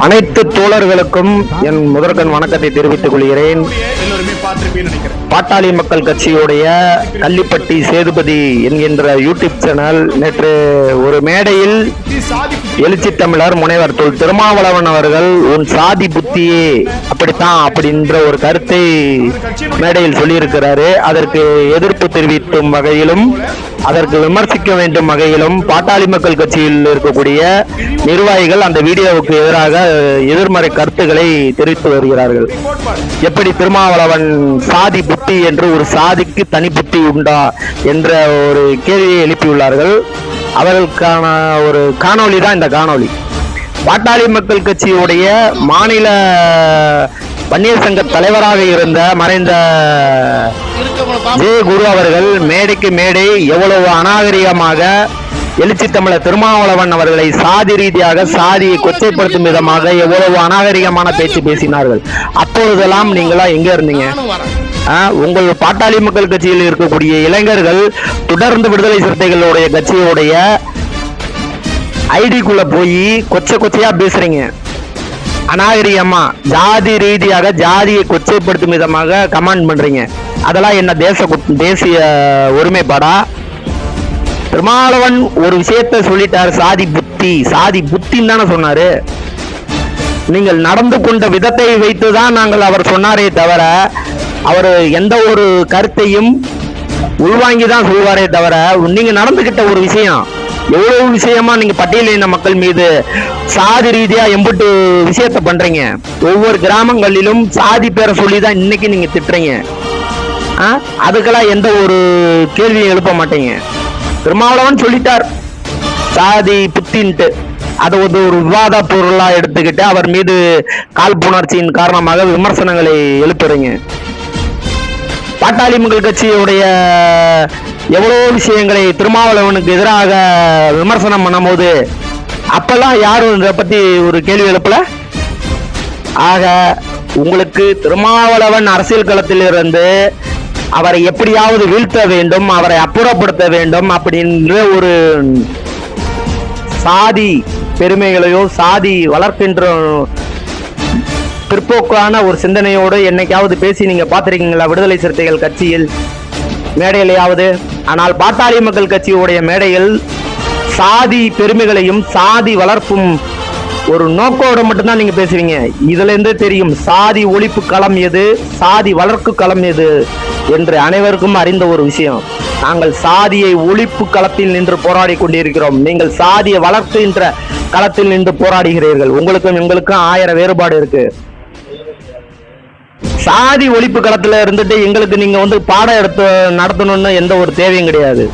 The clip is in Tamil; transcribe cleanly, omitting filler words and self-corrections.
அனைத்து தோழர்களுக்கும் என் முதற்கண் வணக்கத்தை தெரிவித்துக் கொள்கிறேன். பாட்டாளி மக்கள் கட்சியுடைய கள்ளிப்பட்டி சேதுபதி என்கின்ற யூடியூப் சேனல் நேற்று ஒரு மேடையில் எழுச்சி தமிழர் முனைவர் திருமாவளவன் அவர்கள் உன் சாதி புத்தியே அப்படித்தான் அப்படின்ற ஒரு கருத்தை மேடையில் சொல்லியிருக்கிறாரு. அதற்கு எதிர்ப்பு தெரிவிக்கும் வகையிலும் அதற்கு விமர்சிக்க வேண்டும் வகையிலும் பாட்டாளி மக்கள் கட்சியில் இருக்கக்கூடிய நிர்வாகிகள் அந்த வீடியோவுக்கு எதிராக எதிர்மறை கருத்துக்களை தெரிவித்து வருகிறார்கள். எப்படி திருமாவளவன் சாதி புத்தி என்று ஒரு சாதிக்கு தனி புத்தி உண்டா என்ற ஒரு கேள்வியை எழுப்பியுள்ளார்கள். அவர்களுக்கான ஒரு காணொளி தான் இந்த காணொளி. பாட்டாளி மக்கள் கட்சியுடைய மாநில வன்னியர் சங்க தலைவராக இருந்த மறைந்த ஜே குரு அவர்கள் மேடைக்கு மேடை எவ்வளவு அநாகரிகமாக எழுச்சி தமிழர் திருமாவளவன் அவர்களை சாதி ரீதியாக சாதியை கொச்சைப்படுத்தும் விதமாக எவ்வளவு அநாகரிகமான பேச்சு பேசினார்கள். அப்பொழுதெல்லாம் நீங்களா எங்க இருந்தீங்க? உங்கள் பாட்டாளி மக்கள் கட்சியில் இருக்கக்கூடிய இளைஞர்கள் தொடர்ந்து விடுதலை சிறுத்தைகளுடைய கட்சியுடைய ஐடிக்குள்ள போய் கொச்சையா பேசுறீங்க. அநாகரிகமா ஜாதி ரீதியாக ஜாதியை கொச்சைப்படுத்தும் விதமாக கமெண்ட் பண்றீங்க. அதெல்லாம் என்ன தேசிய ஒருமைப்பாடா? திருமாவளவன் ஒரு விஷயத்த சொல்லிட்டாரு, சாதி புத்தின்னு தானே சொன்னாரு. நீங்கள் நடந்து கொண்ட விதத்தை வைத்துதான் நாங்கள் அவர் சொன்னாரே தவிர அவர் எந்த ஒரு கருத்தையும் உள்வாங்கிதான் சொல்வாரே தவிர நீங்க நடந்துகிட்ட ஒரு விஷயம் எவ்வளவு விஷயமா நீங்க பட்டியலின மக்கள் மீது சாதி ரீதியா எம்பிட்டு விஷயத்த பண்றீங்க. ஒவ்வொரு கிராமங்களிலும் சாதி பேரை சொல்லிதான் இன்னைக்கு நீங்க திட்டுறீங்க. அதுக்கெல்லாம் எந்த ஒரு கேள்வியும் எழுப்ப மாட்டீங்க. திருமாவளவன் சொல்லிட்டார் சாதி புத்தின்ட்டு, அதை ஒரு விவாத பொருளா எடுத்துக்கிட்டு அவர் மீது காழ்ப்புணர்ச்சியின் காரணமாக விமர்சனங்களை எழுப்புறீங்க. பாட்டாளி மக்கள் கட்சியுடைய எவ்வளோ விஷயங்களை திருமாவளவனுக்கு எதிராக விமர்சனம் பண்ணும் போது அப்பெல்லாம் யாரும் இதை பத்தி ஒரு கேள்வி எழுப்பல. ஆக உங்களுக்கு திருமாவளவன் அரசியல் களத்தில் இருந்து அவரை எப்படியாவது வீழ்த்த வேண்டும், அவரை அப்புறப்படுத்த வேண்டும் அப்படின்ற ஒரு சாதி பெருமைகளையோ சாதி வளர்க்கின்ற பிற்போக்கான ஒரு சிந்தனையோடு என்னைக்காவது பேசி நீங்க பார்த்திருக்கீங்களா விடுதலை சிறுத்தைகள் கட்சியில் மேடையிலேயாவது? ஆனால் பாட்டாளி மக்கள் கட்சியுடைய மேடையில் சாதி பெருமைகளையும் சாதி வளர்ப்பும் ஒரு நோக்கோடு மட்டும்தான் நீங்க பேசுவீங்க. இதுல இருந்து தெரியும் சாதி ஒழிப்பு களம் எது, சாதி வளர்ப்பு களம் எது என்று அனைவருக்கும் அறிந்த ஒரு விஷயம். நாங்கள் சாதியை ஒழிப்பு களத்தில் நின்று போராடி கொண்டிருக்கிறோம். நீங்கள் சாதியை வளர்க்கின்ற களத்தில் நின்று போராடுகிறீர்கள். உங்களுக்கும் எங்களுக்கும் 1000 வேறுபாடு இருக்கு. சாதி ஒழிப்பு களத்துல இருந்துட்டு எங்களுக்கு நீங்க பாடம் எடுத்து நடத்தணும்னு எந்த ஒரு தேவையும் கிடையாது.